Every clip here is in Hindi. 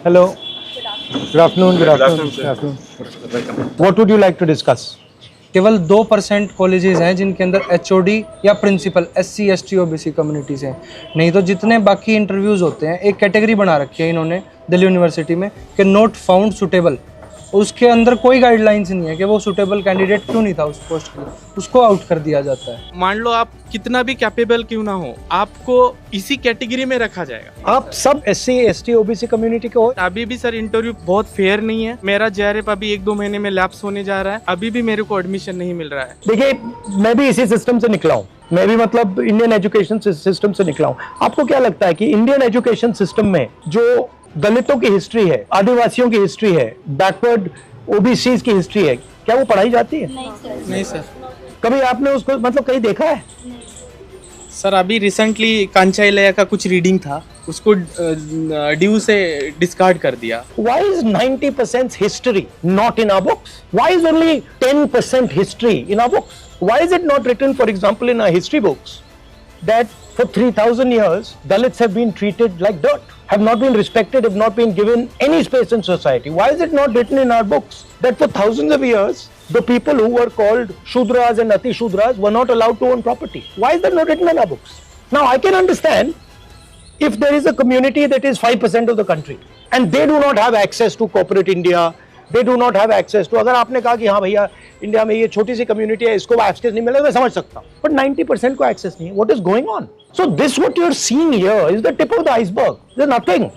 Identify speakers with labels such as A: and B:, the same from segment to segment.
A: Hello. Good afternoon. Good afternoon. Good afternoon. What would you like to discuss?
B: केवल 2% कॉलेजेस हैं जिनके अंदर एचओडी या principal SC ST OBC communities हैं, नहीं तो जितने बाकी इंटरव्यूज़ होते हैं एक कैटेगरी बना रखी है इन्होंने दिल्ली यूनिवर्सिटी में कि नॉट फाउंड सुटेबल। उसके अंदर कोई गाइडलाइंस नहीं है कि वो सुटेबल कैंडिडेट क्यों नहीं था उस पोस्ट के लिए, उसको आउट कर दिया जाता है।
C: मान लो आप कितना भी कैपेबल क्यों ना हो, आपको इसी कैटेगरी में रखा जाएगा।
A: आप सब SC ST OBC कम्युनिटी के हो।
C: अभी भी सर इंटरव्यू बहुत फेयर नहीं है। मेरा JRF अभी 1-2 महीने में लैप्स होने जा रहा है, अभी भी मेरे को एडमिशन नहीं मिल रहा है।
A: देखिए, मैं भी इसी सिस्टम से निकला हूँ, मैं भी मतलब इंडियन एजुकेशन सिस्टम से निकला हूँ। आपको क्या लगता है कि इंडियन एजुकेशन सिस्टम में जो दलितों की हिस्ट्री है, आदिवासियों की हिस्ट्री है, बैकवर्ड OBCs की हिस्ट्री है, क्या वो पढ़ाई जाती है?
C: नहीं सर।
A: कभी आपने उसको मतलब कहीं देखा है?
C: सर अभी रिसेंटली कांचाइलया का कुछ रीडिंग था, उसको ड्यू से डिस्कार्ड कर दिया।
A: Why is 90% history not in our books? Why is only 10% history in our books? Why is it not written, for example, in our history books that for 3,000 years Dalits have been treated like dirt, have not been respected, have not been given any space in society? Why is it not written in our books that for thousands of years the people who were called Shudras and Ati Shudras were not allowed to own property? Why is that not written in our books? Now I can understand if there is a community that is 5% of the country and they do not have access to corporate India, they do not have access to, अगर आपने कहा कि हाँ भैया इंडिया में ये छोटी सी कम्युनिटी है, इसको एक्सेस नहीं मिलेगा, मैं समझ सकता हूँ, बट 90% को एक्सेस नहीं है। What is going on? So this what you are seeing here is the tip of the iceberg. There's nothing.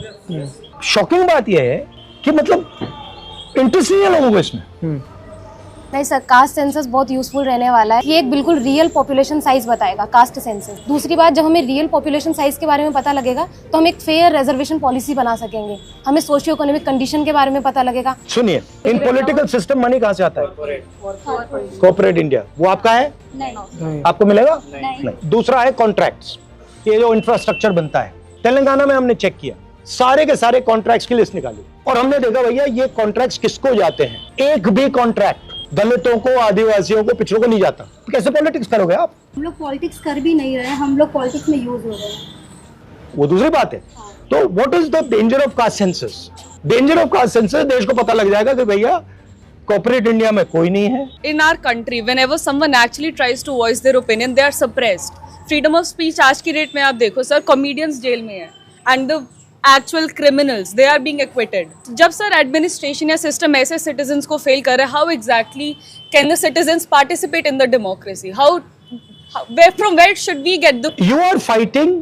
A: Shocking बात ये है कि मतलब इंटरेस्ट नहीं है लोगों को इसमें।
D: नहीं सर, कास्ट सेंसस बहुत यूजफुल रहने वाला है। ये एक बिल्कुल रियल पॉपुलेशन साइज बताएगा कास्ट सेंसस। दूसरी बात, जब हमें रियल पॉपुलेशन साइज के बारे में पता लगेगा तो हम एक फेयर रिजर्वेशन पॉलिसी बना सकेंगे, हमें सोशियो इकोनॉमिक कंडीशन के बारे में पता लगेगा।
A: सुनिए, इन पॉलिटिकल सिस्टम मनी कहाँ से आता है? Corporate India. वो आपका है?
D: नहीं।
A: आपको मिलेगा? नहीं। दूसरा है कॉन्ट्रैक्ट्स, ये जो इंफ्रास्ट्रक्चर बनता है। तेलंगाना में हमने चेक किया, सारे के सारे कॉन्ट्रैक्ट्स की लिस्ट निकाली और हमने देखा भैया ये कॉन्ट्रैक्ट्स किसको जाते हैं। एक भी कॉन्ट्रैक्ट दलितों को, आदिवासियों को, पिछड़ों को नहीं जाता। तो कैसे पॉलिटिक्स करोगे आप?
E: हम लोग पॉलिटिक्स कर भी नहीं रहे, हम लोग पॉलिटिक्स में यूज हो रहे हैं।
A: वो दूसरी बात है। तो what is the danger of caste census? Danger of caste census, देश को पता लग जाएगा कि भैया कॉर्पोरेट इंडिया में कोई नहीं है।
F: In our country, whenever someone actually tries to voice their opinion, they are suppressed. Freedom of speech आज की डेट में आप देखो सर, comedians जेल में है and the actual criminals they are being acquitted. जब सर एडमिनिस्ट्रेशन या सिस्टम ऐसे सिटीजन्स को फेल कर रहा है, how exactly can the citizens participate in the democracy? How where from where should we get the?
A: You are fighting